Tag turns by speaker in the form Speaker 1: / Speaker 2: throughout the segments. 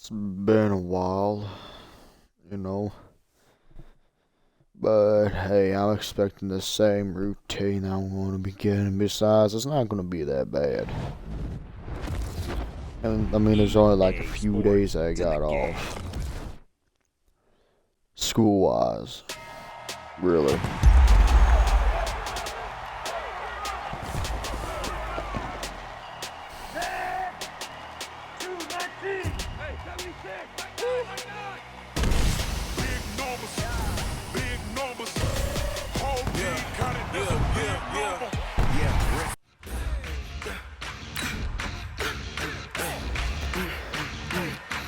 Speaker 1: It's been a while, you know. But hey, I'm expecting the same routine I'm going to be getting. Besides, it's not going to be that bad. And I mean, there's only like a few days I got off. School-wise. Really.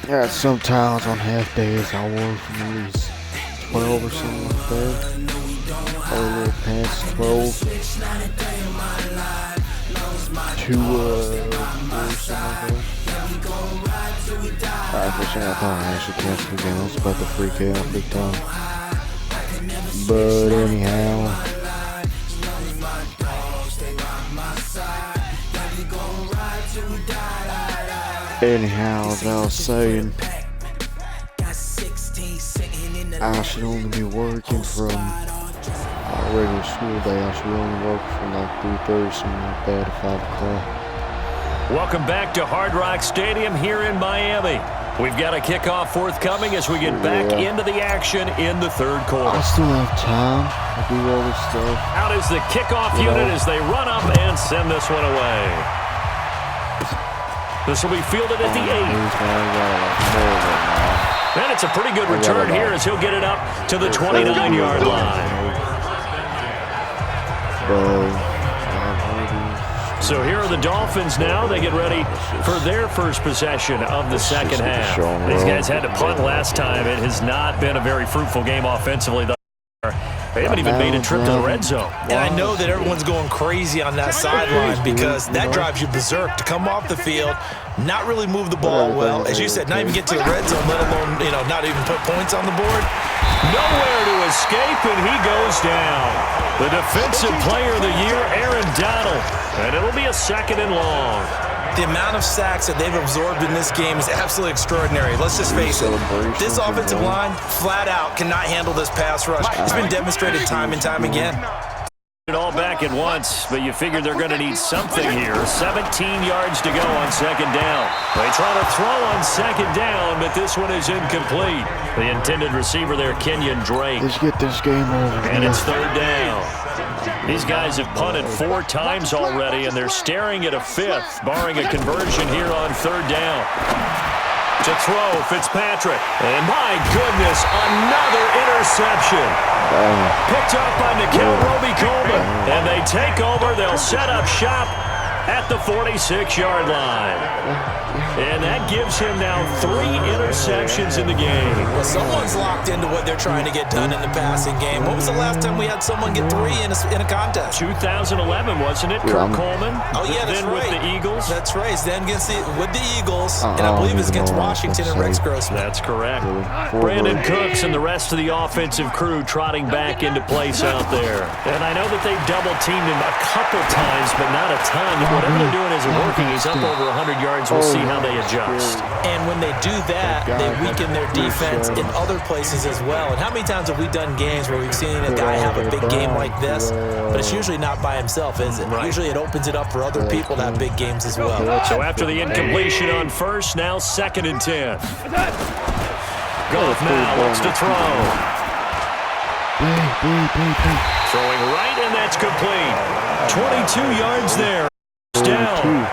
Speaker 1: Yeah, sometimes on half days I work from at least 12 or something like that. Or a little past 12 to 4 or something like that. I thought I actually canceled the game. I was about to freak out big time. But anyhow, as I was saying, I should only be working from a regular school day. I should only work from like 3:30, something like that, to 5 o'clock.
Speaker 2: Welcome back to Hard Rock Stadium here in Miami. We've got a kickoff forthcoming as we get back into the action in the third quarter.
Speaker 1: I still have time to do all this stuff.
Speaker 2: Out is the kickoff unit as they run up and send this one away. This will be fielded at the 8. And it's a pretty good return here as he'll get it up to the 29-yard line. So here are the Dolphins now. They get ready for their first possession of the second half. These guys had to punt last time. It has not been a very fruitful game offensively thus far. They haven't even made a trip to the red zone.
Speaker 3: And I know that everyone's going crazy on that sideline because that drives you berserk to come off the field, not really move the ball well. As you said, not even get to the red zone, let alone, not even put points on the board.
Speaker 2: Nowhere to escape, and he goes down. The Defensive Player of the Year, Aaron Donald. And it'll be a 2nd and long.
Speaker 3: The amount of sacks that they've absorbed in this game is absolutely extraordinary. Let's just face it. This offensive line, flat out, cannot handle this pass rush. It's been demonstrated time and time again.
Speaker 2: It all back at once, but you figure they're going to need something here. 17 yards to go on 2nd down. They try to throw on 2nd down, but this one is incomplete. The intended receiver there, Kenyon Drake.
Speaker 1: Let's get this game over.
Speaker 2: And it's 3rd down. These guys have punted 4 times already, and they're staring at a 5th, barring a conversion here on 3rd down. To throw, Fitzpatrick. And my goodness, another interception. Picked up by Nikhil Roby-Coleman. And they take over. They'll set up shop at the 46-yard line. And that gives him now 3 interceptions in the game.
Speaker 3: Well, someone's locked into what they're trying to get done in the passing game. What was the last time we had someone get 3 in a contest?
Speaker 2: 2011, wasn't it? Kirk Coleman.
Speaker 3: Oh, yeah, that's
Speaker 2: then
Speaker 3: right.
Speaker 2: With the Eagles.
Speaker 3: That's right. Then with the Eagles. And I believe it's against Washington and Rex Grossman.
Speaker 2: That's correct. Brandon Cooks and the rest of the offensive crew trotting back into place out there. And I know that they've double-teamed him a couple times, but not a ton. Whatever they're doing isn't working. He's up over 100 yards. We'll see how they adjust.
Speaker 3: And when they do that, they weaken their defense in other places as well. And how many times have we done games where we've seen a guy have a big game like this, but it's usually not by himself, is it? Right. Usually it opens it up for other people to have big games as well.
Speaker 2: So after the incompletion on 1st, now 2nd and 10. Goff now looks to throw. Throwing right, and that's complete. 22 yards there. Down.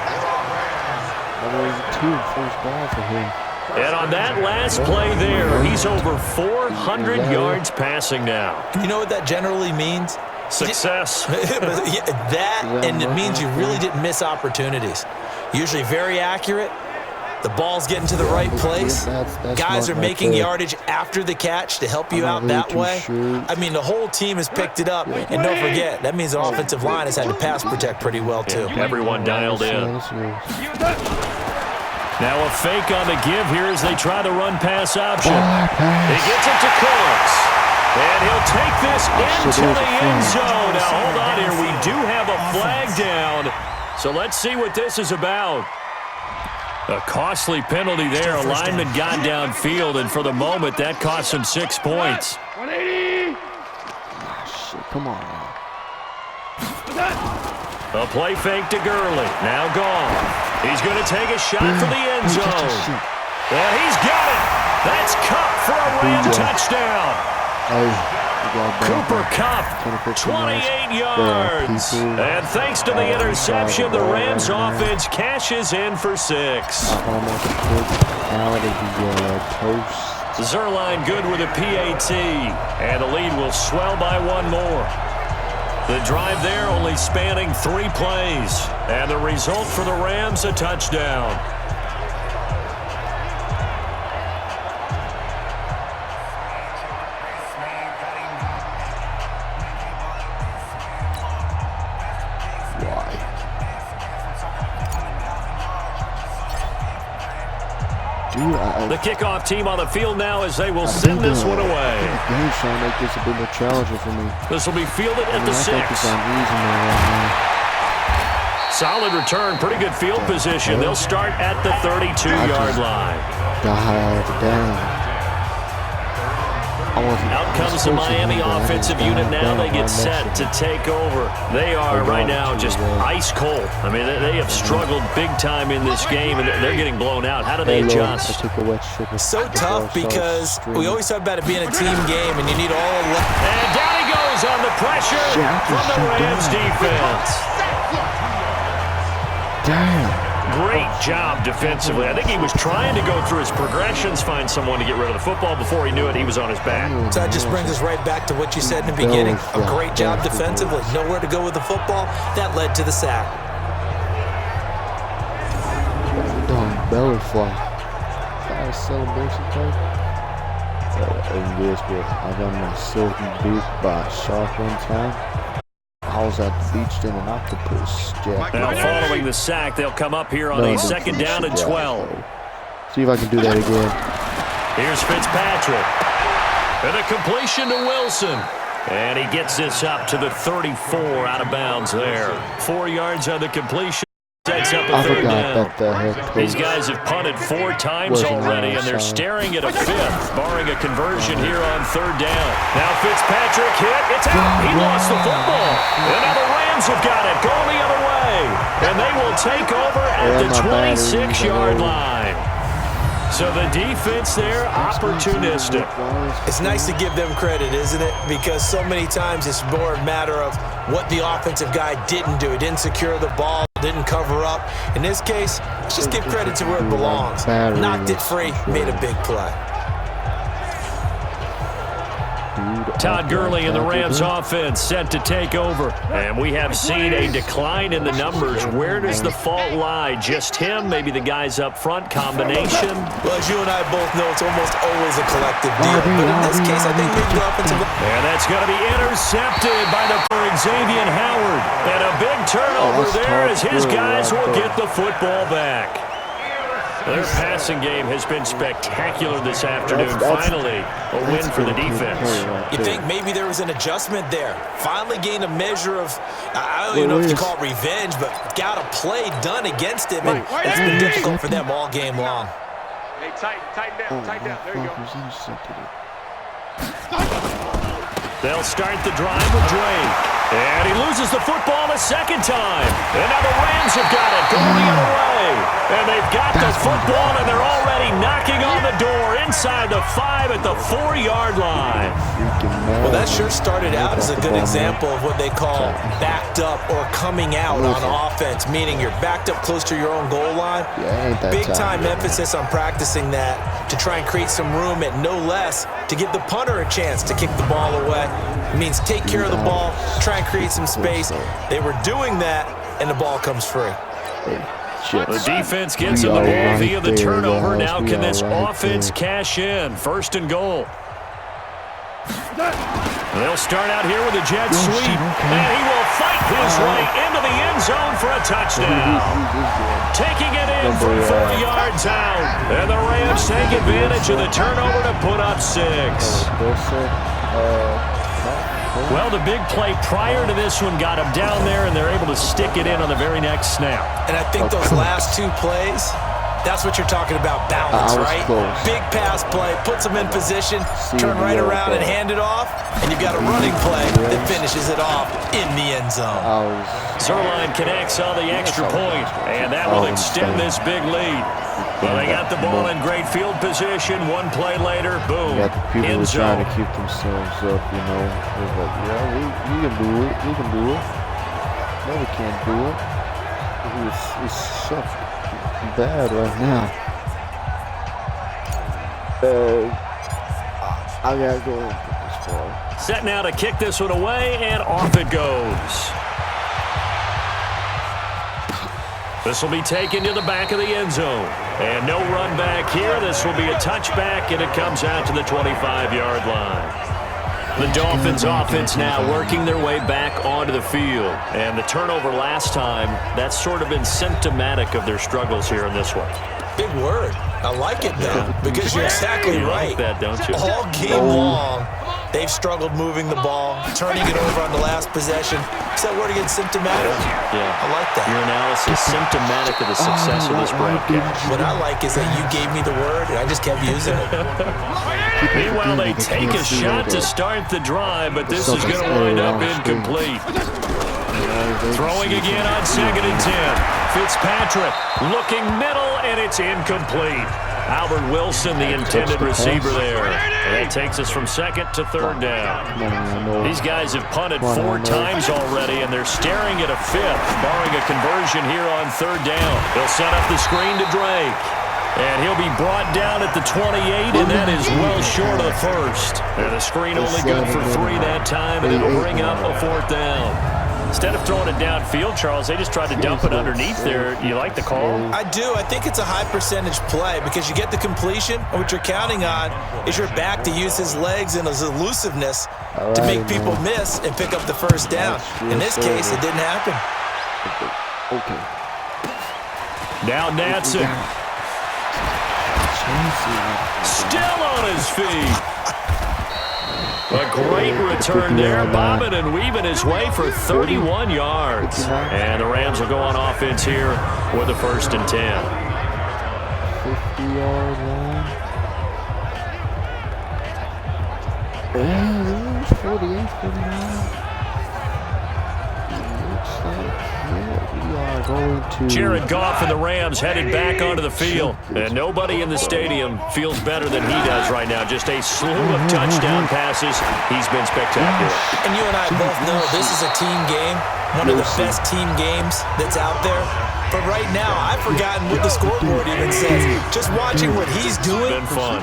Speaker 2: And on that last play there, he's over 400 yards passing now.
Speaker 3: You know what that generally means?
Speaker 2: Success.
Speaker 3: And it means you really didn't miss opportunities. Usually very accurate. The ball's getting to the right place. Guys are making yardage after the catch to help you out that way. I mean, the whole team has picked it up. And don't forget, that means the offensive line has had to pass protect pretty well, too.
Speaker 2: Everyone dialed in. Now a fake on the give here as they try the run-pass option. He gets it to Cooks. And he'll take this into the end zone. Now, hold on here. We do have a flag down. So let's see what this is about. A costly penalty there. A lineman got downfield, and for the moment, that cost him 6 points.
Speaker 1: 180. Shit, come on now.
Speaker 2: A play fake to Gurley. Now gone. He's going to take a shot for the end zone. And he's got it. That's Cup for a Ram touchdown. Cooper Kupp, 28 yards. And thanks to the interception, the Rams offense cashes in for 6.
Speaker 1: Almost out of the post.
Speaker 2: Zerline good with a PAT. And the lead will swell by 1 more. The drive there only spanning 3 plays. And the result for the Rams, a touchdown. The kickoff team on the field now as they will send this one away.
Speaker 1: The game's trying to make this a bit more challenging for me.
Speaker 2: This will be fielded at the 6. Solid return, pretty good field position. They'll start at the 32-yard line.
Speaker 1: God damn.
Speaker 2: Out comes the Miami offensive unit now. They get set to take over. They are right now just ice cold. I mean, they have struggled big time in this game, and they're getting blown out. How do they adjust?
Speaker 3: So tough because we always talk about it being a team game, and you need all 11.
Speaker 2: And down he goes on the pressure from the Rams defense.
Speaker 1: Damn.
Speaker 2: Great job defensively. I think he was trying to go through his progressions, find someone to get rid of the football. Before he knew it, he was on his back.
Speaker 3: So that just brings us right back to what you said in the beginning. A great job defensively. Nowhere to go with the football. That led to the sack.
Speaker 1: Done belly flop. Fire celebration card. And this was, I got my silky beak by a shark one time. I was at the beach doing an octopus.
Speaker 2: Now following the sack, they'll come up here on a 2nd down and 12.
Speaker 1: See if I can do that again.
Speaker 2: Here's Fitzpatrick. And a completion to Wilson. And he gets this up to the 34 out of bounds there. 4 yards on the completion. Sets up a 3rd down. These guys have punted 4 times already, and they're staring at a 5th, barring a conversion here on 3rd down. Now Fitzpatrick hit. It's out. He lost the football. And now the Rams have got it. Going the other way. And they will take over at the 26-yard line. So the defense there, opportunistic.
Speaker 3: It's nice to give them credit, isn't it? Because so many times it's more a matter of what the offensive guy didn't do. He didn't secure the ball, didn't cover up. In this case, let's just give credit to where it belongs. Knocked it free, made a big play.
Speaker 2: Todd Gurley and the Rams offense set to take over. And we have seen a decline in the numbers. Where does the fault lie? Just him? Maybe the guys up front? Combination?
Speaker 3: Well, as you and I both know, it's almost always a collective deal. But in this case, I think maybe the offensive...
Speaker 2: And that's going to be intercepted by the Xavier Howard. And a big turnover there as his guys will get the football back. Their passing game has been spectacular this afternoon. Finally, a win for the defense.
Speaker 3: You think maybe there was an adjustment there. Finally gained a measure of, I don't even know if you call it revenge, but got a play done against him. And it's been difficult for them all game long.
Speaker 4: Hey, tighten down. There you go.
Speaker 2: They'll start the drive with Drake. And he loses the football a 2nd time. And now the Rams have got it going the other way. And they've got the football, and they're already knocking on the door inside the 5 at the 4-yard line.
Speaker 3: Well, that sure started out as a good example of what they call backed up or coming out on offense, meaning you're backed up close to your own goal line. Big-time emphasis on practicing that to try and create some room at no less to give the punter a chance to kick the ball away. It means take care of the ball, try and create some space. They were doing that, and the ball comes free.
Speaker 2: The defense gets in the ball via the turnover. Now can this offense cash in? 1st and goal. They'll start out here with a jet sweep, and he will fight his way into the end zone for a touchdown. Taking it in from 4 yards out, and the Rams take advantage of the turnover to put up 6. Well, the big play prior to this one got him down there, and they're able to stick it in on the very next snap.
Speaker 3: And I think those last 2 plays That's what you're talking about, balance, right?
Speaker 1: Close.
Speaker 3: Big pass play, puts them in position, turn right around and hand it off, and you've got a running play that finishes it off in the end zone.
Speaker 2: Zerline connects on the extra point, and that will extend this big lead. Well, they got the ball in great field position. One play later, boom,
Speaker 1: you got the people
Speaker 2: end
Speaker 1: who
Speaker 2: zone.
Speaker 1: trying to keep themselves up, you know. It's like, yeah, we can do it. We can do it. No, we can't do it. It's so bad right now. I gotta go and put this ball.
Speaker 2: Set now to kick this one away, and off it goes. This will be taken to the back of the end zone. And no run back here. This will be a touchback, and it comes out to the 25-yard line. The Dolphins offense now working their way back onto the field. And the turnover last time, that's sort of been symptomatic of their struggles here in this one.
Speaker 3: Big word. I like it, though, because you're exactly right.
Speaker 2: You like that, don't you?
Speaker 3: All game long, they've struggled moving the ball, turning it over on the last possession. Is that word again, symptomatic?
Speaker 2: Yeah.
Speaker 3: I like that.
Speaker 2: Your analysis symptomatic of the success of this broadcast.
Speaker 3: What I like is that you gave me the word, and I just kept using it.
Speaker 2: Meanwhile, they take a shot to start the drive, but this is going to wind up incomplete. Throwing again on 2nd and 10. Fitzpatrick looking middle, and it's incomplete. Albert Wilson, the intended receiver there. And that takes us from 2nd to 3rd down. These guys have punted 4 times already, and they're staring at a 5th, barring a conversion here on 3rd down. They'll set up the screen to Drake. And he'll be brought down at the 28, and that is well short of the 1st. And the screen only good for 3 that time, and it'll bring up a 4th down. Instead of throwing it downfield, Charles, they just tried to dump it underneath there. You like the call?
Speaker 3: I do. I think it's a high percentage play because you get the completion, and what you're counting on is your back to use his legs and his elusiveness to make people miss and pick up the 1st down. In this case, it didn't happen.
Speaker 1: Okay.
Speaker 2: Now Natson. Still on his feet. A great return there, bobbing and weaving his way for 31 yards. And the Rams will go on offense here with a 1st and 10.
Speaker 1: 50-yard line. Yeah, it was 48, 49. Looks like we are going to...
Speaker 2: Jared Goff and the Rams headed back onto the field. And nobody in the stadium feels better than he does right now. Just a slew of touchdown passes. He's been spectacular.
Speaker 3: And you and I both know this is a team game, one of the best team games that's out there. But right now, I've forgotten what the scoreboard even says. Just watching what he's doing,
Speaker 2: It's been fun.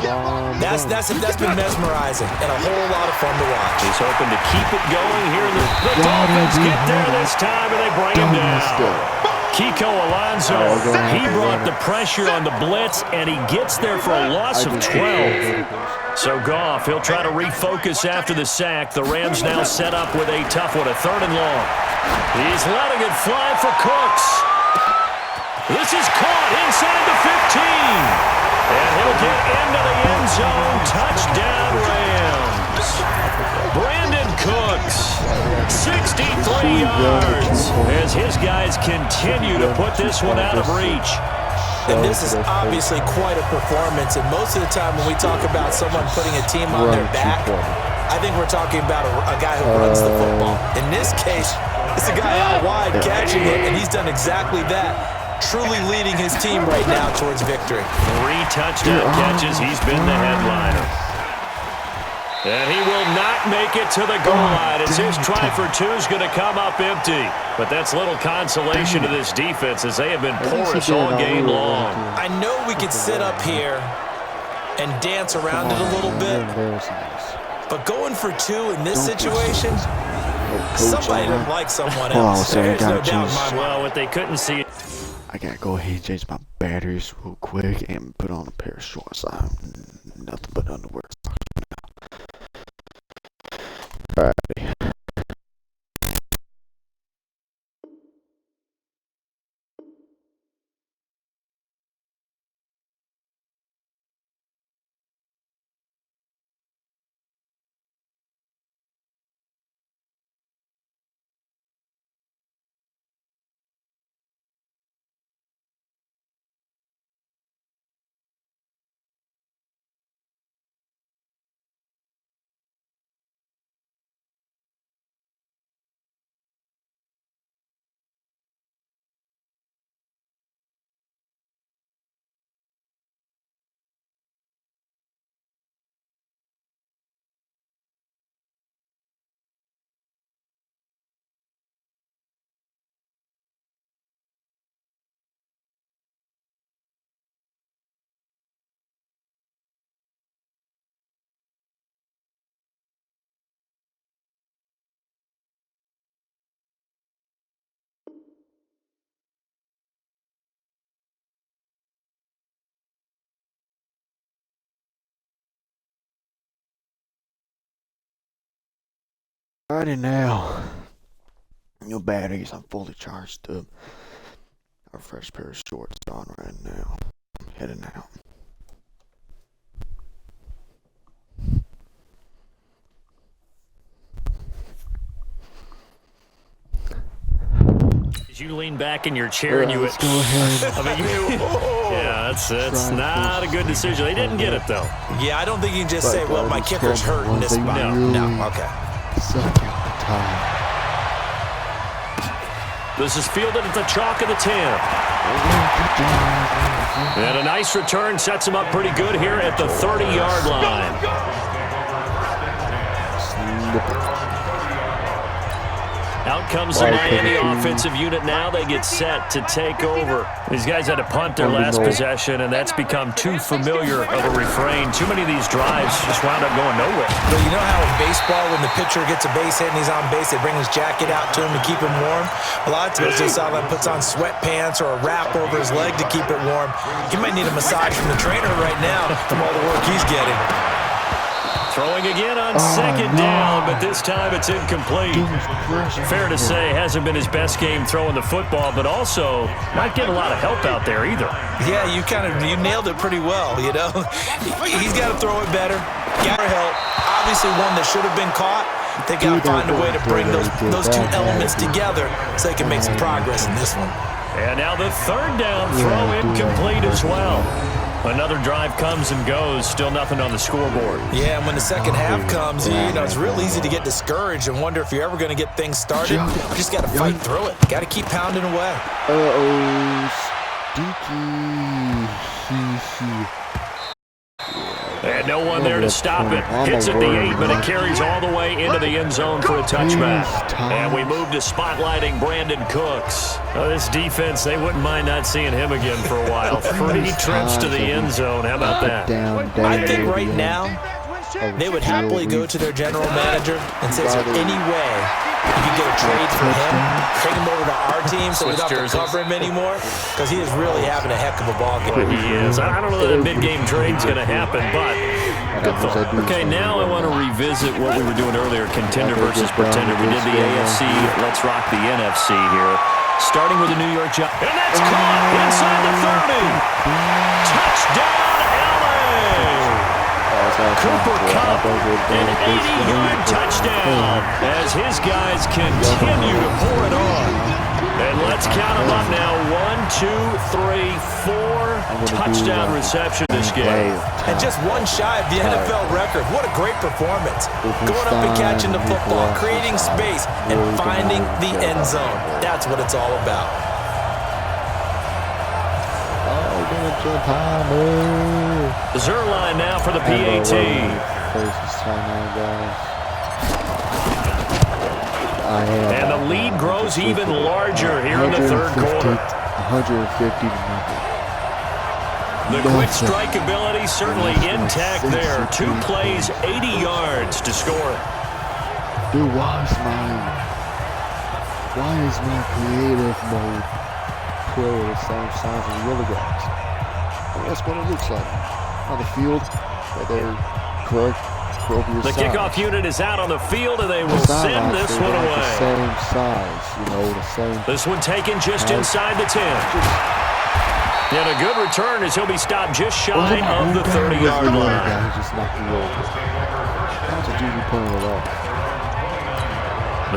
Speaker 3: that's been mesmerizing and a whole lot of fun to watch.
Speaker 2: He's hoping to keep it going here. The Dolphins get there this time, and they bring him down. Kiko Alonso, he brought the pressure on the blitz, and he gets there for a loss of 12. So Goff, he'll try to refocus after the sack. The Rams now set up with a tough one, a 3rd and long. He's letting it fly for Cooks. This is caught inside the 15. And he'll get into the end zone. Touchdown, Rams. Brandon Cooks, 63 yards, as his guys continue to put this one out of reach.
Speaker 3: And this is obviously quite a performance. And most of the time when we talk about someone putting a team on their back, I think we're talking about a guy who runs the football. In this case, it's a guy out wide catching it, and he's done exactly that. Truly leading his team right now towards victory.
Speaker 2: 3 touchdown catches. He's been the headliner. And he will not make it to the goal line as his try for 2 is going to come up empty. But that's little consolation to this defense as they have been porous all game long.
Speaker 3: I know we could sit up here and dance around it a little bit, but going for 2 in this situation, somebody didn't like someone else. There's no doubt in my mind.
Speaker 2: Well, what they couldn't see.
Speaker 1: I gotta go ahead and change my batteries real quick and put on a pair of shorts. I have nothing but underwear. Alright. Alrighty now. Your batteries, I'm fully charged up. Our fresh pair of shorts on right now. I'm heading out.
Speaker 2: As you lean back in your chair and you
Speaker 1: Let's go ahead.
Speaker 2: I mean, yeah, that's not a good decision. They didn't get it, though.
Speaker 3: Yeah, I don't think you can just say, well, my kicker's hurt in this spot. No, okay.
Speaker 1: Suck at the time.
Speaker 2: This is fielded at the chalk of the 10. And a nice return sets him up pretty good here at the 30-yard line. Out comes the Miami offensive unit now. They get set to take over. These guys had to punt their last possession, and that's become too familiar of a refrain. Too many of these drives just wound up going nowhere.
Speaker 3: But you know how in baseball, when the pitcher gets a base hit and he's on base, they bring his jacket out to him to keep him warm? A lot of times they saw him puts on sweatpants or a wrap over his leg to keep it warm. He might need a massage from the trainer right now from all the work he's getting.
Speaker 2: Throwing again on second down, but this time it's incomplete. Fair to say, hasn't been his best game throwing the football, but also not getting a lot of help out there either.
Speaker 3: Yeah, you nailed it pretty well, you know. He's got to throw it better, got to help. Obviously one that should have been caught. They got to find a way to bring those two elements together so they can make some progress in this one.
Speaker 2: And now the third down throw incomplete as well. Another drive comes and goes, still nothing on the scoreboard.
Speaker 3: Yeah, and when the second half comes, you know, it's real easy to get discouraged and wonder if you're ever going to get things started. You just got to fight through it. Got to keep pounding away.
Speaker 1: Stinky.
Speaker 2: And no one there to stop it. Hits at the 8, but it carries all the way into the end zone for a touchback. And we move to spotlighting Brandon Cooks. This defense, they wouldn't mind not seeing him again for a while. 3 trips to the end zone. How about that?
Speaker 3: I think right now they would happily go to their general manager and say, is there any way you can get a trade for him, take him over to our team so we don't have to cover him anymore? Because he is really having a heck of a ball game.
Speaker 2: He is. I don't know that a mid-game trade's going to happen, but good thought. Okay, now I want to revisit what we were doing earlier, contender versus pretender. We did the AFC. Let's rock the NFC here. Starting with the New York Giants. And that's caught inside the 30. Touchdown, LA! Cooper Kupp, an 80-yard touchdown as his guys continue to pour it on. And let's count them up now. 1, 2, 3, 4 touchdown reception this game.
Speaker 3: And just one shy of the NFL record. What a great performance. Going up and catching the football, creating space, and finding the end zone. That's what it's all about.
Speaker 2: Zerline now for the PAT. And the lead grows even larger here in the third quarter.
Speaker 1: 150 to nothing.
Speaker 2: The quick strike ability certainly intact there. 2 plays, 80 yards to score.
Speaker 1: Dude, why is my creative mode play the same size as the other guys? Well, that's what it looks like on the field. They're correct.
Speaker 2: The kickoff unit is out on the field, and they will send this one away.
Speaker 1: The same size, you know, the same.
Speaker 2: This one taken just inside the 10. And a good return as he'll be stopped just shy of the 30-yard line.
Speaker 1: Just knocked the roll. How's the dude pulling it off?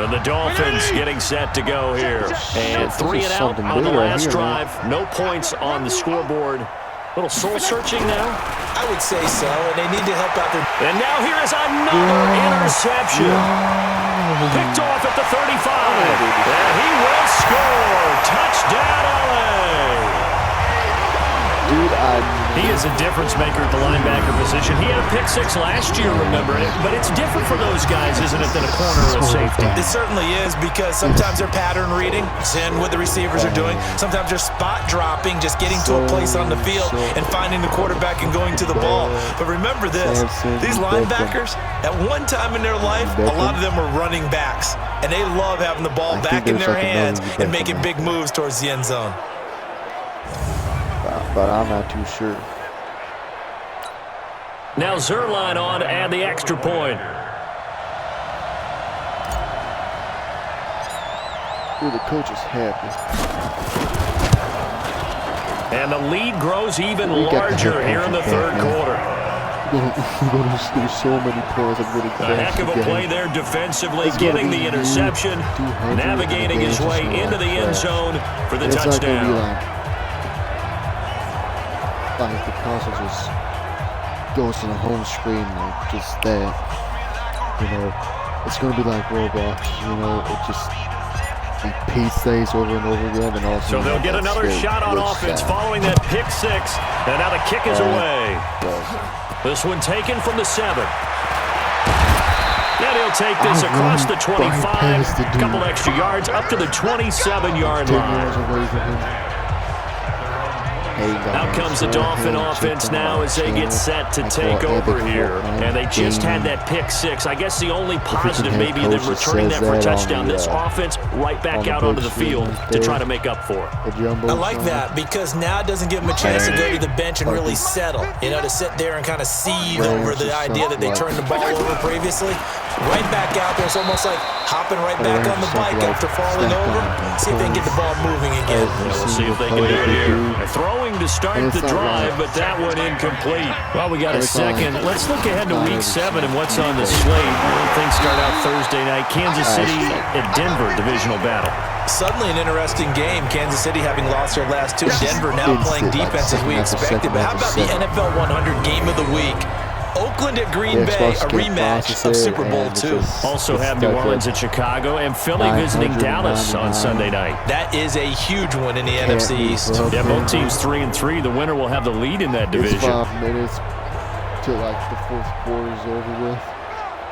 Speaker 2: And the Dolphins getting set to go here. And 3 and out on the last drive. No points on the scoreboard. Little soul-searching now?
Speaker 3: I would say so, and they need to help out their...
Speaker 2: And now here is another interception. Picked off at the 35. And he will score. Touchdown, LA.
Speaker 1: Dude,
Speaker 2: he is a difference maker at the linebacker position. He had a pick 6 last year, remember it. But it's different for those guys, isn't it, than a corner or a safety?
Speaker 3: It certainly is, because sometimes they're pattern reading, seeing what the receivers are doing. Sometimes they're spot dropping, just getting to a place on the field and finding the quarterback and going to the ball. But remember this, these linebackers, at one time in their life, a lot of them are running backs. And they love having the ball back in their hands and making big moves towards the end zone.
Speaker 1: But I'm not too sure.
Speaker 2: Now Zerline on to add the extra point.
Speaker 1: sure the coach is happy.
Speaker 2: And the lead grows even larger here in the third quarter.
Speaker 1: We're going to score so many points.
Speaker 2: A heck of a play there defensively, getting the interception, navigating his way into the end zone for the touchdown.
Speaker 1: Like the console just goes to the home screen, like just that. You know, it's going to be like Roblox. You know, it just repeats things over and over again, and also.
Speaker 2: So they'll get another shot on offense following that pick six, and now the kick is away. This one taken from the 7. And he'll take this across the 25, a couple extra yards up to the 27-yard line. Out comes the Dolphin offense now as they get set to take over here. And they just had that pick six. I guess the only positive maybe than returning that for a touchdown. This offense right back out onto the field to try to make up for it.
Speaker 3: I like that because now it doesn't give them a chance to go to the bench and really settle. You know, to sit there and kind of seethe over the idea that they turned the ball over previously. Right back out there. It's almost like hopping right back on the bike after falling over. See if they can get the ball moving again.
Speaker 2: We'll see if they can do it here. Throwing to start the drive, but that one incomplete. Well, we got a second. Let's look ahead to Week 7 and what's on the slate. Things start out Thursday night. Kansas City at Denver, divisional battle.
Speaker 3: Suddenly an interesting game. Kansas City having lost their last 2. Denver now playing defense as we expected. But how about the NFL 100 game of the week? Oakland at Green Bay, a rematch of Super Bowl II.
Speaker 2: Also have New Orleans at Chicago and Philly visiting Dallas on Sunday night.
Speaker 3: That is a huge one in the NFC East.
Speaker 2: Yeah, both teams 3-3. The winner will have the lead in that division.
Speaker 1: It's 5 minutes till like the fourth quarter is over with.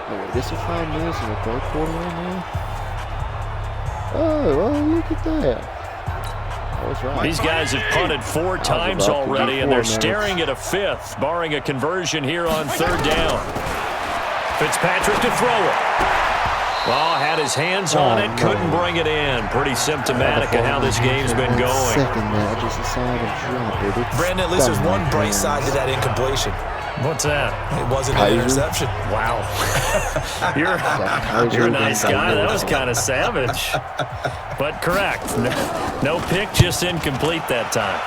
Speaker 1: Wait, this is 5 minutes in the third quarter right now? Oh, well, look at that. Right.
Speaker 2: These guys have punted 4 times already, and they're staring at a 5th, barring a conversion here on 3rd down. Fitzpatrick to throw it. Well, had his hands on it, couldn't bring it in. Pretty symptomatic of how this game's been going.
Speaker 3: Brandon, at least there's one bright side to that incompletion.
Speaker 2: What's that?
Speaker 3: It wasn't an interception.
Speaker 2: Wow. You're a nice guy. That was kind of savage. But correct. No pick, just incomplete that time.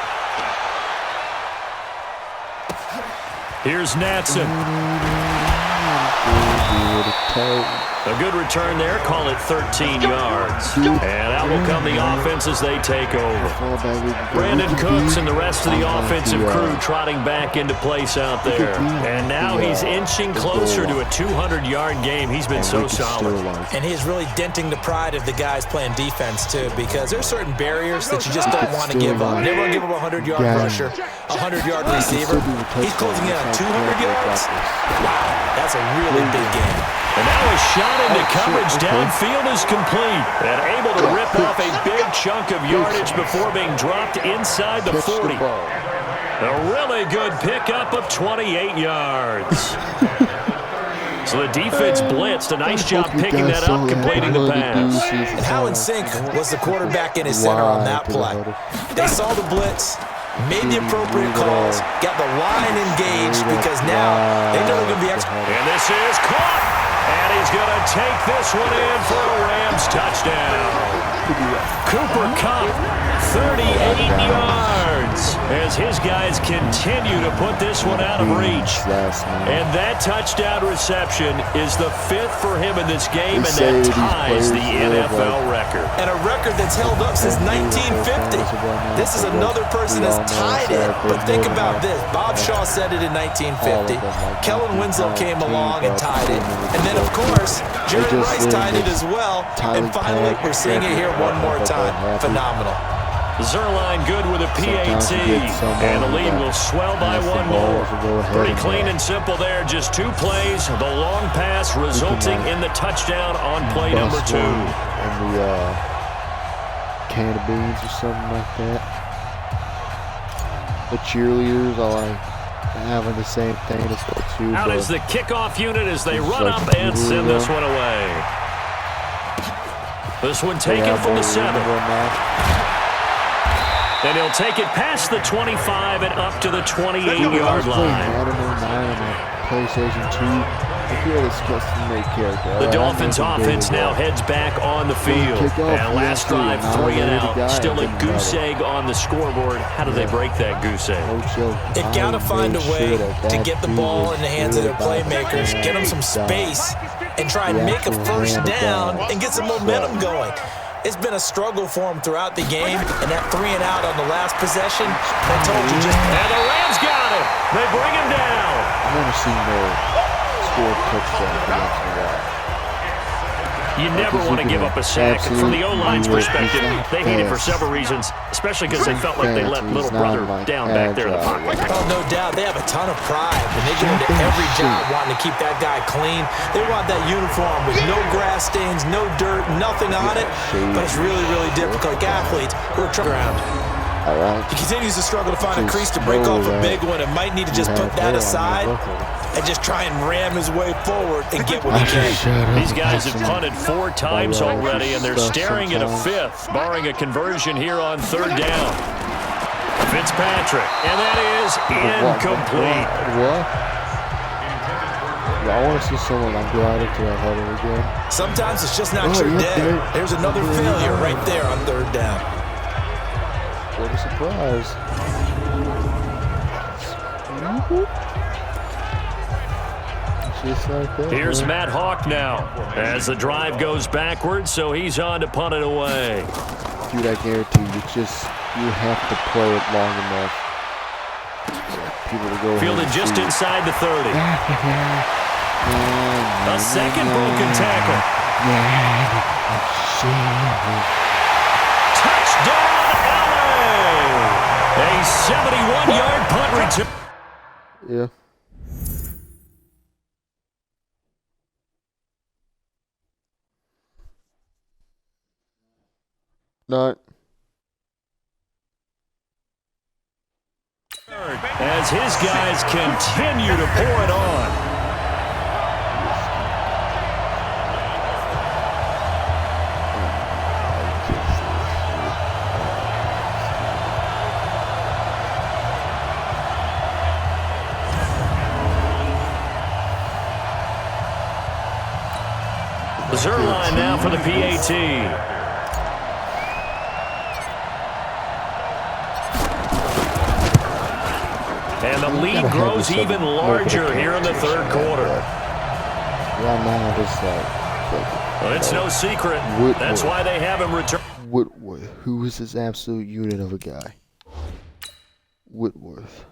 Speaker 2: Here's Natson. A good return there. Call it 13 yards. And out will come the offense as they take over. Brandon Cooks and the rest of the offensive crew trotting back into place out there. And now he's inching closer to a 200-yard game. He's been so solid.
Speaker 3: And he's really denting the pride of the guys playing defense, too, because there's certain barriers that you just don't want to give up. Never want to give up a 100-yard rusher, a 100-yard receiver. He's closing in on 200 yards. Wow, that's a really big game.
Speaker 2: And now a shot into coverage downfield is complete. And able to rip off a big chunk of yardage before being dropped inside the 40. A really good pickup of 28 yards. So the defense blitzed. A nice job picking that up, completing the pass.
Speaker 3: And how in sync was the quarterback in his center on that play? They saw the blitz, made the appropriate calls, got the line engaged because now they know they're going to be extra.
Speaker 2: And this is caught. And he's going to take this one in for a Rams touchdown. Cooper Kupp, 38 yards, as his guys continue to put this one out of reach. And that touchdown reception is the 5th for him in this game, and that ties the NFL record.
Speaker 3: And a record that's held up since 1950. This is another person that's tied it. But think about this. Bob Shaw said it in 1950. Kellen Winslow came along and tied it. And then, of course, Jerry Rice tied it as well. And finally, we're seeing it here one more time. Phenomenal.
Speaker 2: Zerline good with a PAT, and the lead will swell by 1 more. Pretty clean and simple there, just 2 plays. The long pass resulting in the touchdown on play number 2.
Speaker 1: And the can of beans or something like that. The cheerleaders are like having the same thing as well too.
Speaker 2: Out is the kickoff unit as they run up and send this one away. This one taken from the 7. And he'll take it past the 25 and up to the 28-yard line.
Speaker 1: PlayStation 2.
Speaker 2: The Dolphins offense now heads back on the field. And last drive, 3 and out. Still a goose egg on the scoreboard. How do they break that goose egg?
Speaker 3: They've got to find a way to get the ball in the hands of their playmakers, get them some space, and try and make a first down and get some momentum going. It's been a struggle for them throughout the game, and that 3 and out on the last possession, that told you just...
Speaker 2: And the Rams got him. They bring him down.
Speaker 1: I've never seen no score touchdown once in a while.
Speaker 2: You never want to give up a sack. From the O-line's perspective, they hate it for several reasons, especially because they felt like they let little brother down back there in the pocket.
Speaker 3: Oh, no doubt. They have a ton of pride, and they go into every job wanting to keep that guy clean. They want that uniform with no grass stains, no dirt, nothing on it. But it's really, really difficult. Like athletes, we're around. He continues to struggle to find a crease to break off a big one and might need to just put that aside and just try and ram his way forward and get what he can.
Speaker 2: These guys have punted 4 times already, and they're staring at a 5th, barring a conversion here on 3rd down. Fitzpatrick, and that is incomplete.
Speaker 1: What? I want to see someone like go out into that huddle again.
Speaker 3: Sometimes it's just not your day. There's another failure right there on 3rd down.
Speaker 1: What a surprise. Just like that.
Speaker 2: Here's Matt Hawk now as the drive goes backwards, so he's on to punt it away.
Speaker 1: Dude, I guarantee you have to play it long enough. People to go
Speaker 2: fielded just inside the 30. A second broken tackle. Touchdown, LA! A 71-yard punt return.
Speaker 1: Yeah. No.
Speaker 2: As his guys continue to pour it on. Zerline now for the PAT. And the lead grows even larger here in the 3rd quarter.
Speaker 1: Yeah, man, just
Speaker 2: Well, it's no secret. That's why they have him return.
Speaker 1: Whitworth, who is this absolute unit of a guy? Whitworth.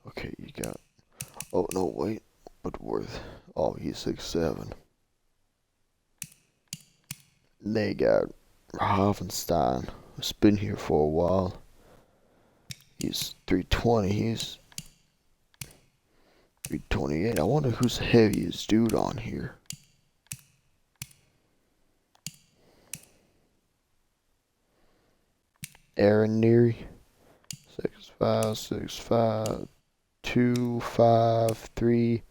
Speaker 1: Okay, you got... Oh, no, wait. Whitworth. Oh, he's 6'7". They got Hoffenstein, who's been here for a while. He's 320. He's 328. I wonder who's the heaviest dude on here. Aaron Neary. 6'5", 6'5", 253,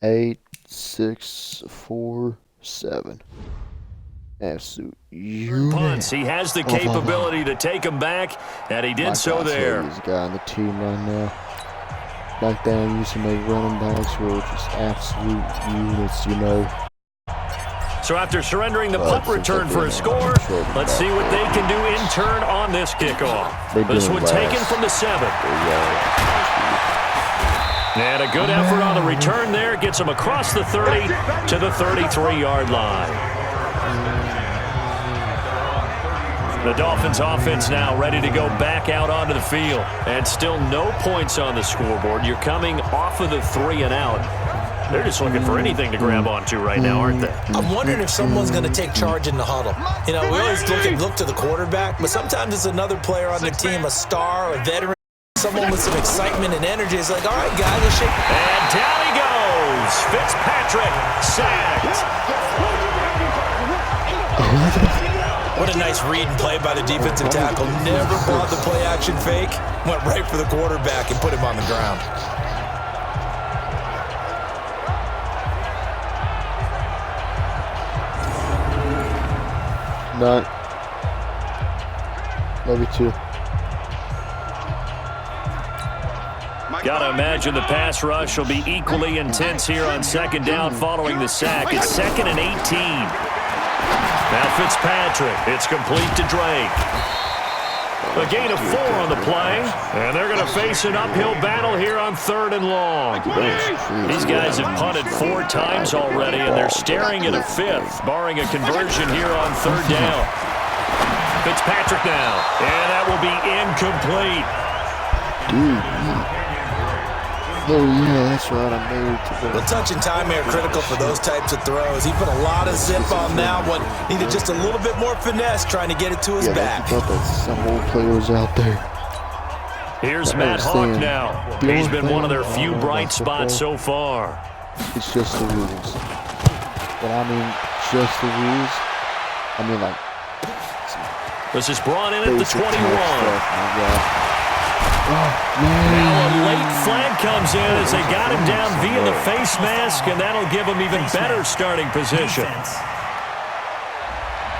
Speaker 1: 8, 6, 4, 7. Absolute unit.
Speaker 2: Punts. He has the capability to take him back, and he did so there.
Speaker 1: He's the guy on the team right now. Back then, used to make running backs were just absolute units, you know.
Speaker 2: So after surrendering the punt return for a score, let's see what they can do in turn on this kickoff. This one taken from the 7. And a good effort on the return there. Gets him across the 30 to the 33-yard line. The Dolphins offense now ready to go back out onto the field. And still no points on the scoreboard. You're coming off of the 3 and out. They're just looking for anything to grab onto right now, aren't they?
Speaker 3: I'm wondering if someone's going to take charge in the huddle. You know, we always look to the quarterback, but sometimes it's another player on the team, a star, a veteran, someone with some excitement and energy. It's like, all right, guys, let's shake.
Speaker 2: And down he goes. Fitzpatrick sacked.
Speaker 3: What a nice read and play by the defensive tackle. Never bought the play-action fake. Went right for the quarterback and put him on the ground.
Speaker 1: None. Maybe 2.
Speaker 2: Gotta imagine the pass rush will be equally intense here on second down following the sack. It's 2nd and 18. Now Fitzpatrick. It's complete to Drake. A gain of 4 on the play, and they're going to face an uphill battle here on 3rd and long. These guys have punted 4 times already, and they're staring at a 5th, barring a conversion here on 3rd down. Fitzpatrick now, and that will be incomplete.
Speaker 1: Oh, yeah, that's right. I made it to
Speaker 3: the touch and time are critical for those types of throws. He put a lot of zip on that one. Needed just a little bit more finesse trying to get it to his back.
Speaker 1: I thought that some old players out there.
Speaker 2: Here's Matt Hawk now. He's been one of their few bright spots so far.
Speaker 1: It's just the rules. But I mean, just the rules. I mean, like.
Speaker 2: This is brought in at the 21.
Speaker 1: Now
Speaker 2: a late flag comes in as they got him down via the face mask, and that'll give him even better starting position.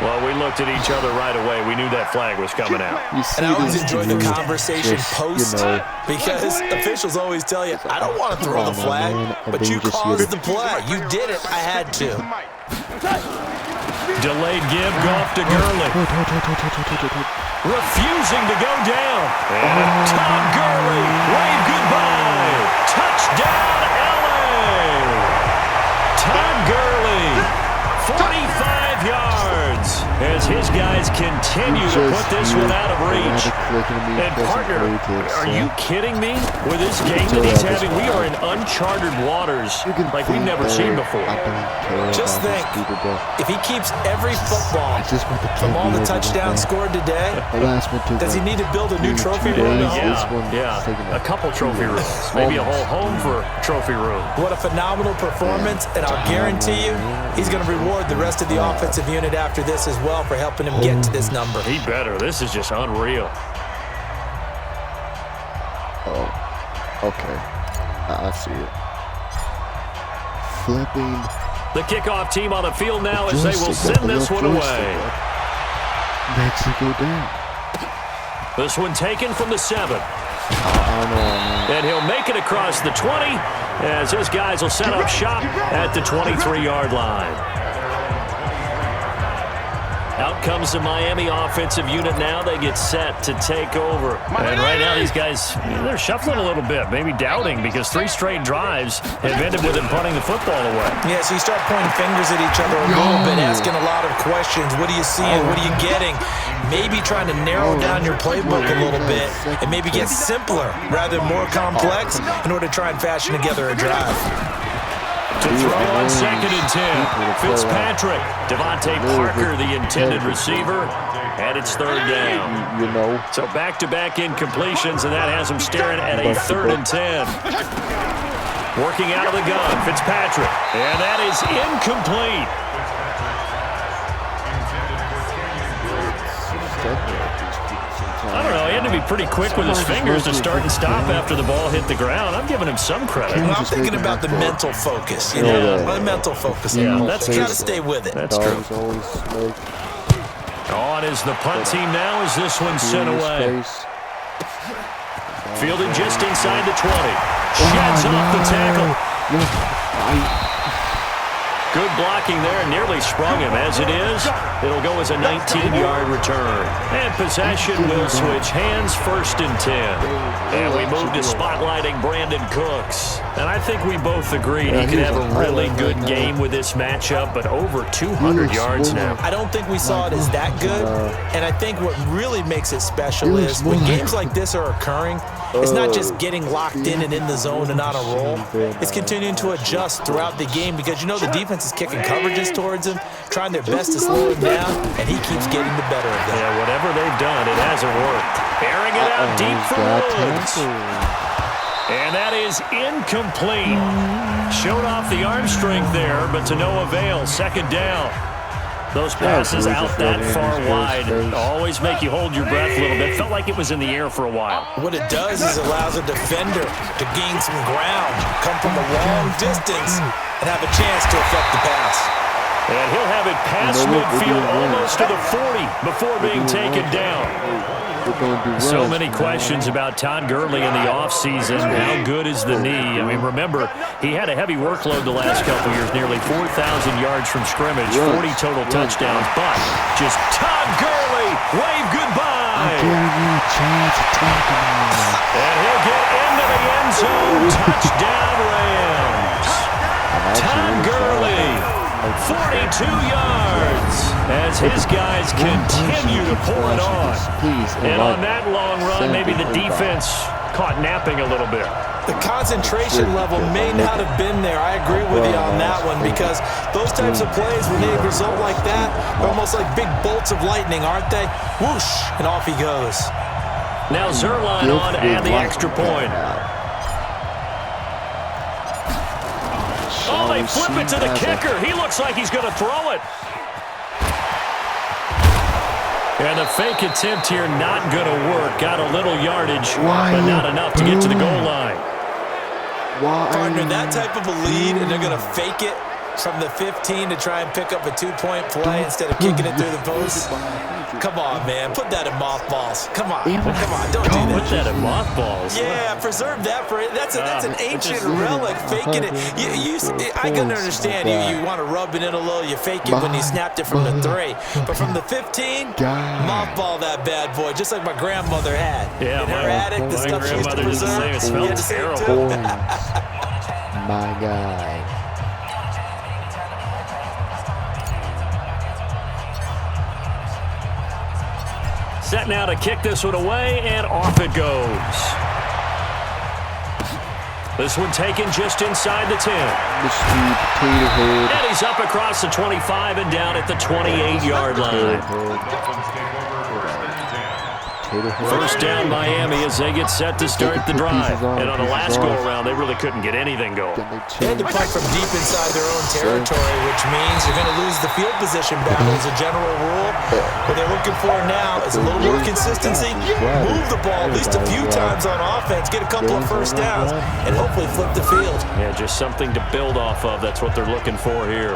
Speaker 2: Well, we looked at each other right away. We knew that flag was coming out.
Speaker 3: And I always enjoy the conversation post because officials always tell you, I don't want to throw the flag, but you caused the play. You did it. I had to.
Speaker 2: Delayed give, Goff to Gurley. Refusing to go down. And Todd Gurley, wave goodbye. Touchdown, LA. Todd Gurley, 45 yards as his guys continue to put this one out of reach. And partner, are you kidding me? With this game that he's having, we are in uncharted waters like we've never seen before.
Speaker 3: Just think, if he keeps every football from all the touchdowns scored today, does he need to build a new trophy room?
Speaker 2: Yeah, a couple trophy rooms. Maybe a whole home for trophy room.
Speaker 3: What a phenomenal performance, and I'll guarantee you he's going to reward the rest of the offensive unit after this as well for helping him get to this number.
Speaker 2: He better. This is just unreal.
Speaker 1: Oh, okay. I see it. Flipping.
Speaker 2: The kickoff team on the field now as they will send this one away.
Speaker 1: Mexico down.
Speaker 2: This one taken from the 7. And he'll make it across the 20 as his guys will set up shop at the 23-yard line. Out comes the Miami offensive unit now. They get set to take over. And right now these guys, they're shuffling a little bit, maybe doubting because 3 straight drives have ended with him punting the football away.
Speaker 3: Yeah, so you start pointing fingers at each other a little bit, asking a lot of questions. What are you seeing? What are you getting? Maybe trying to narrow down your playbook a little bit and maybe get simpler rather than more complex in order to try and fashion together a drive.
Speaker 2: To throw on 2nd and 10. Fitzpatrick, Devontae Parker, the intended receiver, and it's 3rd down. So back-to-back incompletions, and that has him staring at a 3rd and 10. Working out of the gun, Fitzpatrick, and that is incomplete. I don't know. He had to be pretty quick with his fingers to start and stop after the ball hit the ground. I'm giving him some credit.
Speaker 3: Well, I'm thinking about the mental focus. You know, the mental focus.
Speaker 2: Yeah,
Speaker 3: that's got to stay with it.
Speaker 2: That's true. On is the punt team now as this one's sent away. Fielded just inside the 20. Sheds off the tackle. Good blocking there, nearly sprung him. As it is, it'll go as a 19-yard return. And possession will switch hands, 1st and 10. And we move to spotlighting Brandon Cooks. And I think we both agreed he could have a really good game with this matchup, but over 200 yards now.
Speaker 3: I don't think we saw it as that good. And I think what really makes it special is when games like this are occurring, it's not just getting locked in and in the zone and on a roll. It's continuing to adjust throughout the game because, you know, the defense is kicking coverages towards him, trying their best to slow him down, and he keeps getting the better of them.
Speaker 2: Yeah, whatever they've done, it hasn't worked. Airing it out deep for Woods. And that is incomplete. Showed off the arm strength there, but to no avail. 2nd down. Those passes out that far wide always make you hold your breath a little bit. Felt like it was in the air for a while.
Speaker 3: What it does is allows a defender to gain some ground, come from a long distance, and have a chance to affect the pass.
Speaker 2: And he'll have it past midfield almost to the 40 before being taken down. So many questions about Todd Gurley in the offseason. How good is the knee? I mean, remember, he had a heavy workload the last couple years, nearly 4,000 yards from scrimmage, 40 total touchdowns, but just Todd Gurley, wave goodbye. And he'll get into the end zone. Touchdown, Rams. Todd Gurley, 42 yards as his guys continue to pull it on. And on that long run, maybe the defense caught napping a little bit.
Speaker 3: The concentration level may not have been there. I agree with you on that one because those types of plays, when they result like that, they're almost like big bolts of lightning, aren't they? Whoosh, and off he goes.
Speaker 2: Now Zerline on and the extra point. Oh, they flip it to the kicker. He looks like he's going to throw it. And the fake attempt here not going to work. Got a little yardage, but not enough to get to the goal line.
Speaker 3: Partner, that type of a lead, and they're going to fake it from the 15 to try and pick up a 2-point play instead of kicking it through the post. Come on, man. Put that in mothballs. Come on. Come on. Don't do that.
Speaker 2: Put that in mothballs.
Speaker 3: Yeah, preserve that for it. That's an ancient relic. Faking it. I can understand you want to rub it in a little. You fake it when you snapped it from the 3. But from the 15, mothball that bad boy, just like my grandmother had.
Speaker 2: Yeah,
Speaker 3: in her attic, the stuff she used to preserve.
Speaker 2: It smelled terrible.
Speaker 1: My guy.
Speaker 2: Set now to kick this one away, and off it goes. This one taken just inside the 10. And he's up across the 25 and down at the 28-yard line. First down Miami as they get set to start the drive. And on the last go-around, they really couldn't get anything going.
Speaker 3: They had to punt from deep inside their own territory, which means you're going to lose the field position battle as a general rule. What they're looking for now is a little more consistency, move the ball at least a few times on offense, get a couple of first downs, and hopefully flip the field.
Speaker 2: Yeah, just something to build off of. That's what they're looking for here.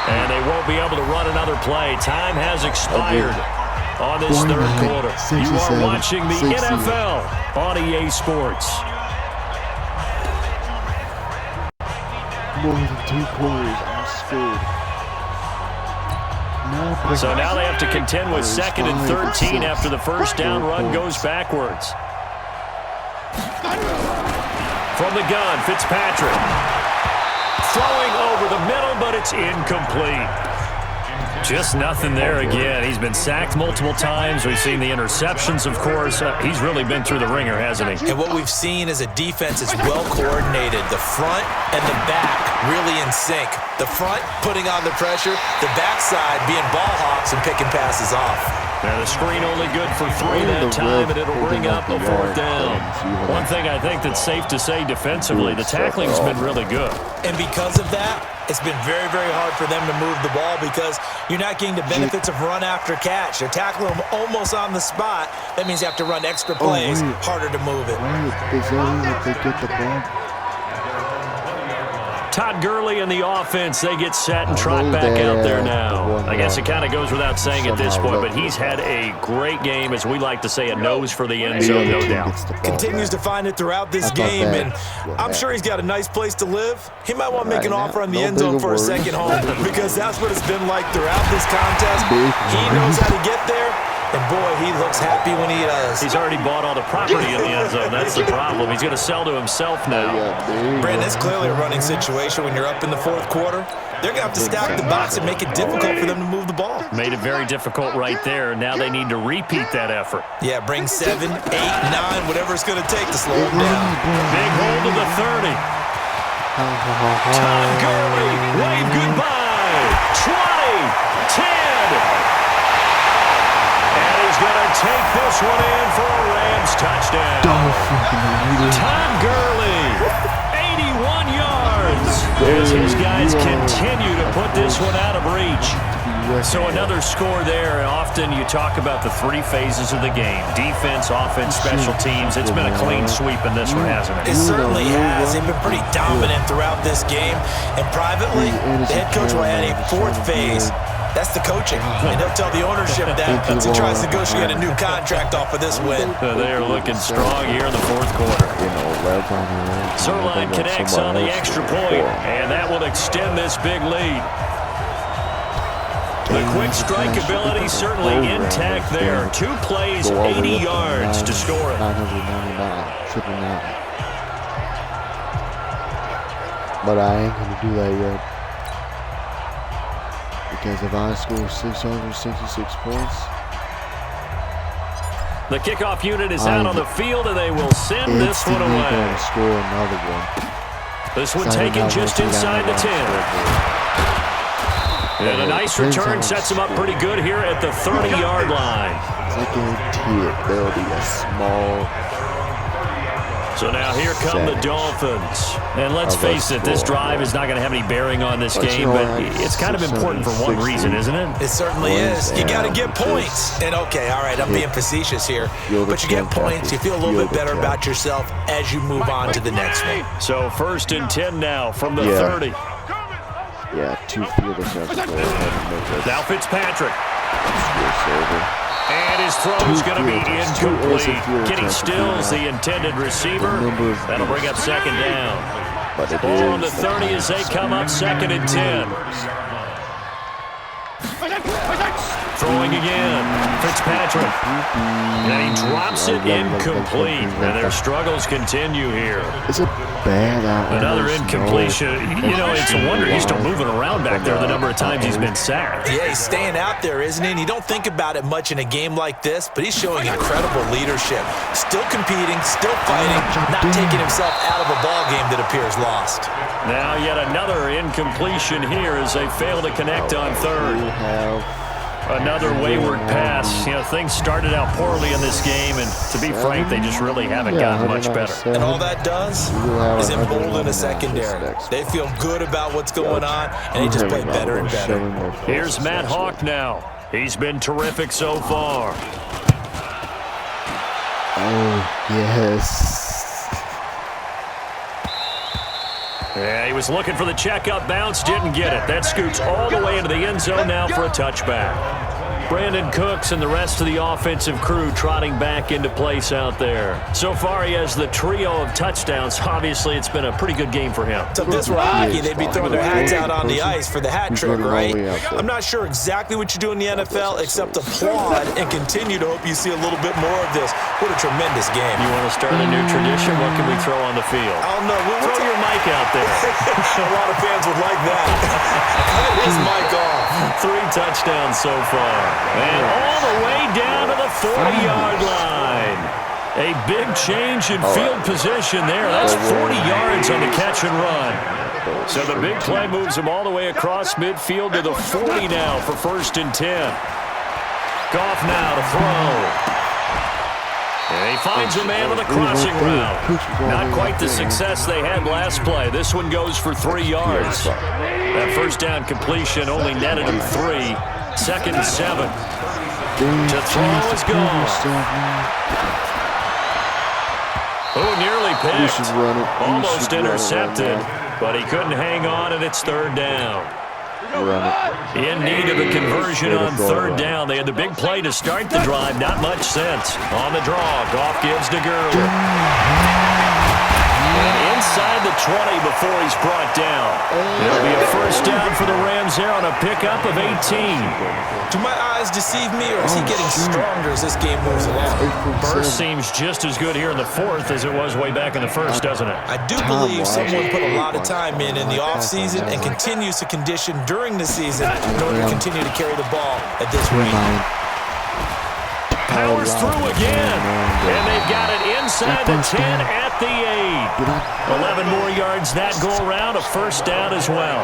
Speaker 2: And they won't be able to run another play. Time has expired on this third quarter. You are watching the NFL on EA Sports.
Speaker 1: More than 2 quarters, I'm scared.
Speaker 2: So now they have to contend with 2nd and 13 after the first down run goes backwards. From the gun, Fitzpatrick. Throwing over the middle, but it's incomplete. Just nothing there again. He's been sacked multiple times. We've seen the interceptions, of course. He's really been through the ringer, hasn't he?
Speaker 3: And what we've seen is a defense that's well coordinated. The front and the back really in sync. The front putting on the pressure, the backside being ball hawks and picking passes off.
Speaker 2: Now the screen only good for 3 that time, and it'll bring up a 4th down. One thing I think that's safe to say defensively, the tackling's been really good.
Speaker 3: And because of that, it's been very, very hard for them to move the ball because you're not getting the benefits of run after catch. They're tackling them almost on the spot. That means you have to run extra plays, harder to move it.
Speaker 1: They get the ball.
Speaker 2: Todd Gurley and the offense, they get set and trot back out there now. I guess it kind of goes without saying at this point, but he's had a great game, as we like to say, a nose for the end zone, no doubt.
Speaker 3: Continues to find it throughout this game, and I'm sure he's got a nice place to live. He might want to make an offer on the end zone for a second home because that's what it's been like throughout this contest. He knows how to get there. And, boy, he looks happy when he does.
Speaker 2: He's already bought all the property in the end zone. That's the problem. He's going to sell to himself now.
Speaker 3: Brandon, it's clearly a running situation when you're up in the 4th quarter. They're going to have to stack the box and make it difficult for them to move the ball.
Speaker 2: Made it very difficult right there. Now they need to repeat that effort.
Speaker 3: Yeah, bring 7, 8, 9, whatever it's going to take to slow them down.
Speaker 2: Big hold of the 30. Todd Gurley, wave goodbye. 20, 10. Going to take this one in for a Rams touchdown. Todd Gurley, 81 yards. As his guys continue to put this one out of reach. So another score there, and often you talk about the three phases of the game: defense, offense, special teams. It's been a clean sweep in this one, hasn't it?
Speaker 3: It certainly has. They've been pretty dominant throughout this game. And privately, the head coach will add a fourth phase. That's the coaching. And he'll tell the ownership that as he tries to negotiate a new contract off of this win.
Speaker 2: They are looking strong here in the fourth quarter. Zerline connects on the extra point, and that will extend this big lead. The quick strike ability certainly intact there. 2 plays, 80 yards to score it.
Speaker 1: 999. But I ain't going to do that yet. Because if I score 666 points,
Speaker 2: the kickoff unit is out on the field, and they will send this one away.
Speaker 1: Score another one.
Speaker 2: This one taken just inside the 10. And a nice return sets him up pretty good here at the 30-yard line.
Speaker 1: I guarantee it, there'll be a small...
Speaker 2: So now here come the Dolphins. And let's face it, this drive is not going to have any bearing on this game, but it's kind of important for one reason, isn't it?
Speaker 3: It certainly is. You got to get points. And okay, all right, I'm being facetious here, but you get points, you feel a little bit better about yourself as you move on to the next one.
Speaker 2: So 1st and 10 now from the 30.
Speaker 1: Yeah, 2 field attempts.
Speaker 2: Now Fitzpatrick. And his throw is going to be incomplete. Kenny Stills, the intended receiver. That'll bring up 2nd down. Ball on the 30 as they come up 2nd and 10. Throwing again, Fitzpatrick. And he drops it incomplete. And their struggles continue here.
Speaker 1: It's a bad out.
Speaker 2: Another incompletion. You know, it's a wonder he's still moving around back there the number of times he's been sacked.
Speaker 3: Yeah, he's staying out there, isn't he? And you don't think about it much in a game like this, but he's showing incredible leadership. Still competing, still fighting, not taking himself out of a ball game that appears lost.
Speaker 2: Now yet another incompletion here as they fail to connect on 3rd. Another wayward pass. You know, things started out poorly in this game, and to be frank, they just really haven't gotten much better.
Speaker 3: And all that does is embolden the secondary. They feel good about what's going on, and they just play better and better.
Speaker 2: Here's Matt Hawk now. He's been terrific so far.
Speaker 1: Oh, yes.
Speaker 2: Yeah, he was looking for the checkup bounce, didn't get it. That scoots all the way into the end zone now for a touchback. Brandon Cooks and the rest of the offensive crew trotting back into place out there. So far, he has the trio of touchdowns. Obviously, it's been a pretty good game for him.
Speaker 3: So if this were hockey, they'd be throwing their hats out on the ice for the hat trick, right? I'm not sure exactly what you do in the NFL except applaud and continue to hope you see a little bit more of this. What a tremendous game.
Speaker 2: You want to start a new tradition? What can we throw on the field?
Speaker 3: I don't know.
Speaker 2: Throw your mic out there.
Speaker 3: A lot of fans would like that. Cut his mic off.
Speaker 2: 3 touchdowns so far. And all the way down to the 40-yard line. A big change in field position there. That's 40 yards on the catch and run. So the big play moves him all the way across midfield to the 40 now for 1st and 10. Goff now to throw. And he finds a man on the crossing route. Not quite the success they had last play. This one goes for 3 yards. That 1st down completion only netted him 3. 2nd and 7. To throw is gone. Oh, nearly picked. Almost intercepted, but he couldn't hang on, and it's 3rd down. In need of a conversion on 3rd down. They had the big play to start the drive. Not much sense. On the draw, Goff gives to Gurley. And inside the 20 before he's brought down. It'll be a 1st down for the Rams there on a pickup of 18.
Speaker 3: Do my eyes deceive me, or is he getting stronger as this game moves along?
Speaker 2: Burst seems just as good here in the 4th as it was way back in the 1st, doesn't it?
Speaker 3: I do believe someone put a lot of time in the offseason and continues to condition during the season in order to continue to carry the ball at this rate.
Speaker 2: Powers through again, and they've got it inside the 10 at the 8. 11 more yards that go around, a 1st down as well.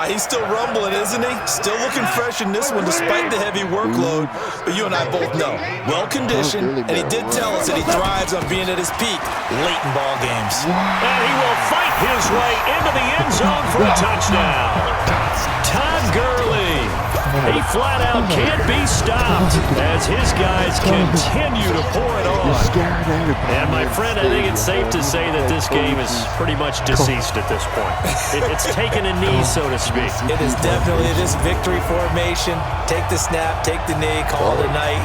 Speaker 3: He's still rumbling, isn't he? Still looking fresh in this one despite the heavy workload. But you and I both know, well-conditioned, and he did tell us that he thrives on being at his peak late in ball games.
Speaker 2: And he will fight his way into the end zone for a touchdown. Todd Gurley He flat out can't be stopped as his guys continue to pour it on. And my friend, I think it's safe to say that this game is pretty much deceased at this point. It's taken a knee, so to speak.
Speaker 3: It is definitely this victory formation. Take the snap, take the knee, call it a night,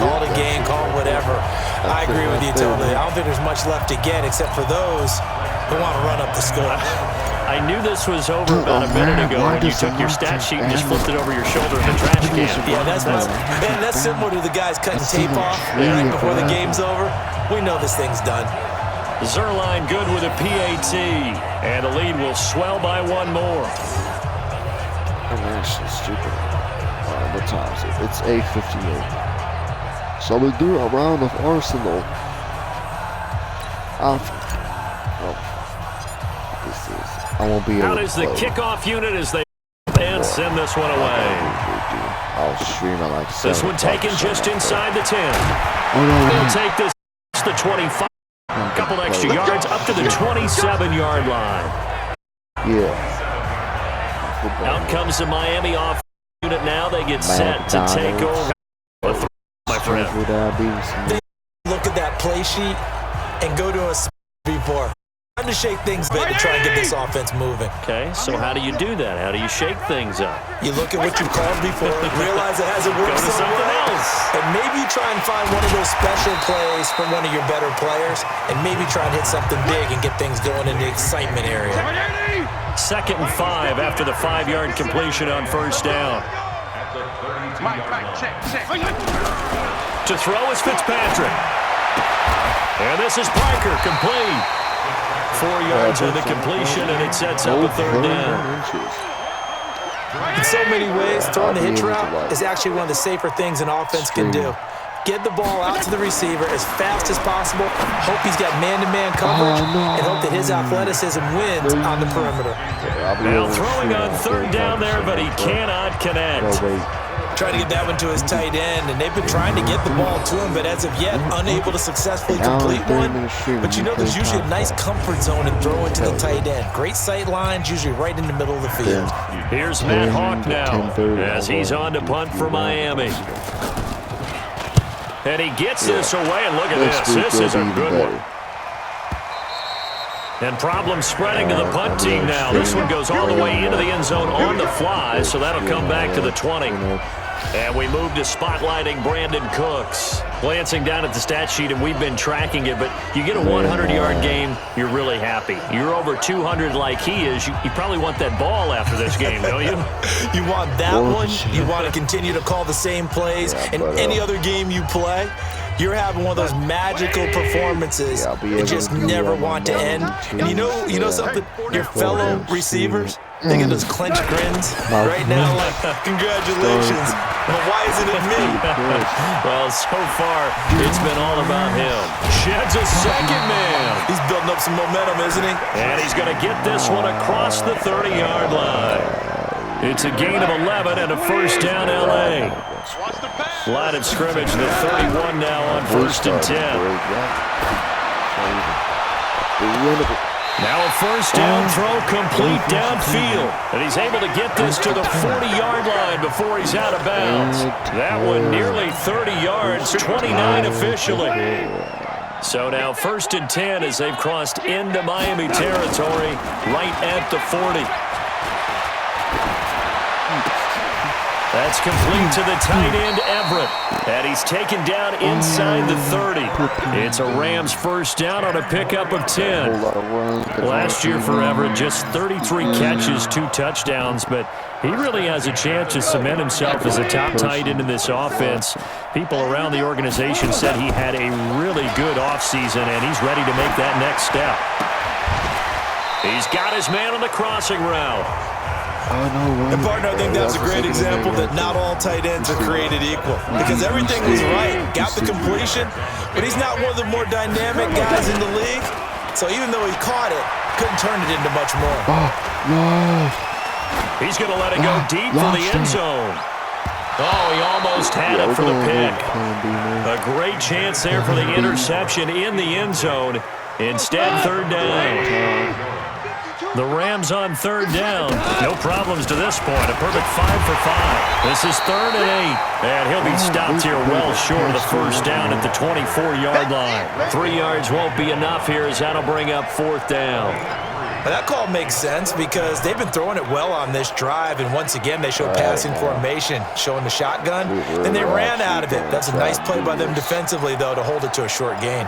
Speaker 3: call it a game, call it whatever. I agree with you totally. I don't think there's much left to get except for those who want to run up the score.
Speaker 2: I knew this was over about a minute ago when you took your stat sheet and just flipped it over your shoulder in the trash can.
Speaker 3: Yeah, that's similar to the guys cutting tape off right before the game's over. We know this thing's done.
Speaker 2: Zerline good with a PAT, and the lead will swell by one more.
Speaker 1: I'm actually stupid. What time is it? It's 8:58. So we do a round of Arsenal. I won't be able
Speaker 2: Out is the kickoff unit as they and send this one away.
Speaker 1: I'll stream it like
Speaker 2: this one taken just inside the 10. They'll take this to the 25. A couple extra yards up to the 27-yard line.
Speaker 1: Yeah.
Speaker 2: Out comes the Miami off unit now. They get set to take over. My friend.
Speaker 3: Look at that play sheet and go to a before. Time to shake things a bit to try and get this offense moving.
Speaker 2: Okay, so how do you do that? How do you shake things up?
Speaker 3: You look at what you've called before, realize it hasn't worked
Speaker 2: Go to something else.
Speaker 3: And maybe you try and find one of those special plays from one of your better players, and maybe try and hit something big and get things going in the excitement area.
Speaker 2: 2nd and 5 after the 5-yard completion on first down. To throw is Fitzpatrick. And this is Parker, complete. 4 yards of the completion, and it sets up a 3rd down.
Speaker 3: In so many ways, throwing the hitch route is actually one of the safer things an offense can do. Get the ball out to the receiver as fast as possible, hope he's got man-to-man coverage, and hope that his athleticism wins on the perimeter.
Speaker 2: Now throwing on 3rd down there, but he cannot connect.
Speaker 3: Trying to get that one to his tight end, and they've been trying to get the ball to him, but as of yet, unable to successfully complete one. But there's usually a nice comfort zone in throwing to the tight end. Great sight lines, usually right in the middle of the field.
Speaker 2: Here's Matt Hawk now, as he's on to punt for Miami. And he gets this away, and look at this. This is a good one. And problem spreading to the punt team now. This one goes all the way into the end zone on the fly, so that'll come back to the 20. And we move to spotlighting Brandon Cooks. Glancing down at the stat sheet, and we've been tracking it, but you get a 100-yard game, you're really happy. You're over 200 like he is. You probably want that ball after this game, don't you?
Speaker 3: You want that one. You want to continue to call the same plays in any other game you play. You're having one of those magical performances that just never want to end. And you know something? Your fellow receivers, they get those clenched grins right now like, congratulations, but why isn't it me?
Speaker 2: Well, so far, it's been all about him. Sheds a second man.
Speaker 3: He's building up some momentum, isn't he?
Speaker 2: And he's going to get this one across the 30-yard line. It's a gain of 11 and a 1st down, L.A. Line of scrimmage, the 31 now on 1st and 10. Now a 1st down throw, complete downfield. And he's able to get this to the 40-yard line before he's out of bounds. That one nearly 30 yards, 29 officially. So now 1st and 10 as they've crossed into Miami territory right at the 40. That's complete to the tight end, Everett. And he's taken down inside the 30. It's a Rams 1st down on a pickup of 10. Last year for Everett, just 33 catches, 2 touchdowns, but he really has a chance to cement himself as a top tight end in this offense. People around the organization said he had a really good offseason, and he's ready to make that next step. He's got his man on the crossing route.
Speaker 3: And partner, I think that's a great example that not all tight ends are created equal. Because everything was right, got the completion, but he's not one of the more dynamic guys in the league. So even though he caught it, couldn't turn it into much more.
Speaker 2: He's going to let it go deep for the end zone. Oh, he almost had it for the pick. A great chance there for the interception in the end zone. Instead, 3rd down. The Rams on third down. No problems to this point. A perfect 5 for 5. This is 3rd and 8. And he'll be stopped here well short of the first down at the 24-yard line. 3 yards won't be enough here as that'll bring up 4th down.
Speaker 3: Well, that call makes sense because they've been throwing it well on this drive, and once again they show passing formation, showing the shotgun. Then they ran out of it. That's a nice play by them defensively, though, to hold it to a short gain.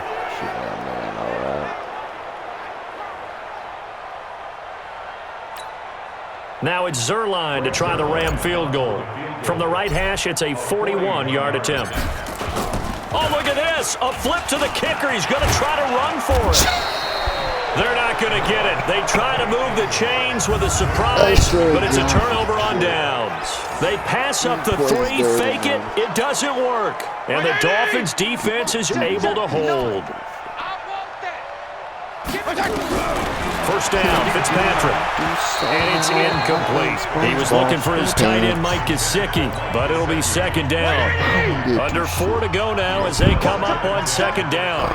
Speaker 2: Now it's Zerline to try the Ram field goal. From the right hash, it's a 41-yard attempt. Oh, look at this. A flip to the kicker. He's going to try to run for it. They're not going to get it. They try to move the chains with a surprise, but it's a turnover on downs. They pass up the 3, fake it. It doesn't work. And the Dolphins' defense is able to hold. First down, Fitzpatrick. And it's incomplete. He was looking for his tight end, Mike Gesicki, but it'll be 2nd down. Under 4 to go now as they come up on 2nd down.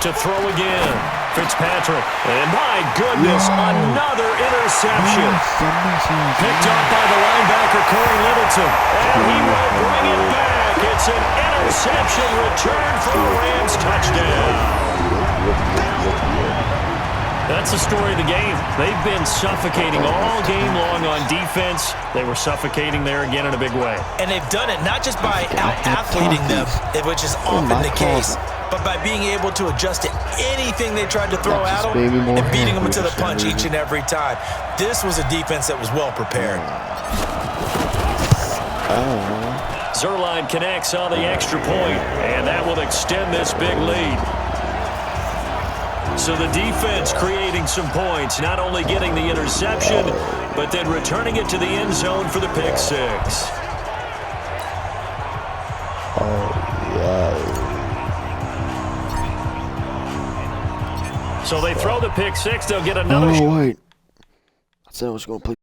Speaker 2: To throw again, Fitzpatrick. And my goodness, another interception. Picked up by the linebacker, Corey Littleton. And he will bring it back. It's an interception return for a Rams touchdown. That's the story of the game. They've been suffocating all game long on defense. They were suffocating there again in a big way.
Speaker 3: And they've done it not just by out-athleting them, which is often the case, but by being able to adjust to anything they tried to throw at them and beating them to the punch each and every time. This was a defense that was well prepared.
Speaker 2: Zerline connects on the extra point, and that will extend this big lead. So the defense creating some points, not only getting the interception, but then returning it to the end zone for the pick 6. So they throw the pick 6. They'll get another.
Speaker 1: Oh, wait. I said I was going to play.